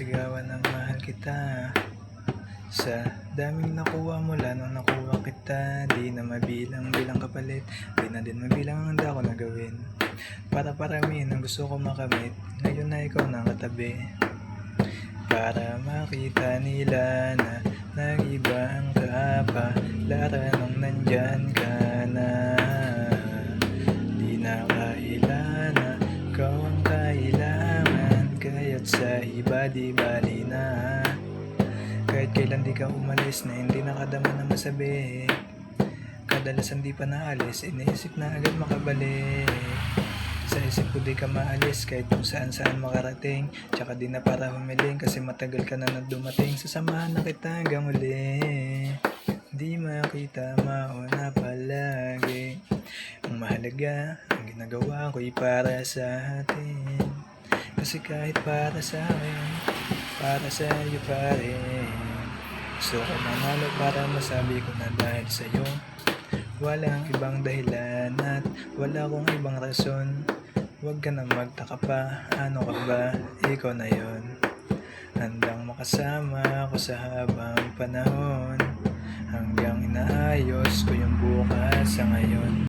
Sigawan ng mahal kita. Sa daming nakuha mula nung nakuha kita, di na mabilang bilang kapalit, di na din mabilang ang handa ko na gawin. Para paramihin ang gusto ko makamit, ngayon na ikaw nang katabi. Para makita nila na nag-iba ang kapalaran nung nandyan ka na. Di na kailangan na ikaw ang kailangan, kaya't sa iba di bali na. Kahit kailan di ka umalis na hindi nakadama na masabi, kadalasan di pa naalis, iniisip na agad makabalik. Sa isip ko di ka maalis kahit kung saan saan makarating, tsaka di na para humiling kasi matagal ka na dumating. Sasamahan na kita hanggang uli, di makita mauna palagi. Ang mahalaga, ang ginagawa ko'y para sa atin, kasi kahit para sa akin, para sa iyo pa rin. Gusto ko manalo para masabi ko na dahil sa'yo, walang ibang dahilan at wala akong ibang rason. Huwag ka na magtaka pa, ano ka ba, ikaw na yon. Handang makasama ako sa habang panahon, hanggang inaayos ko yung bukas sa ngayon.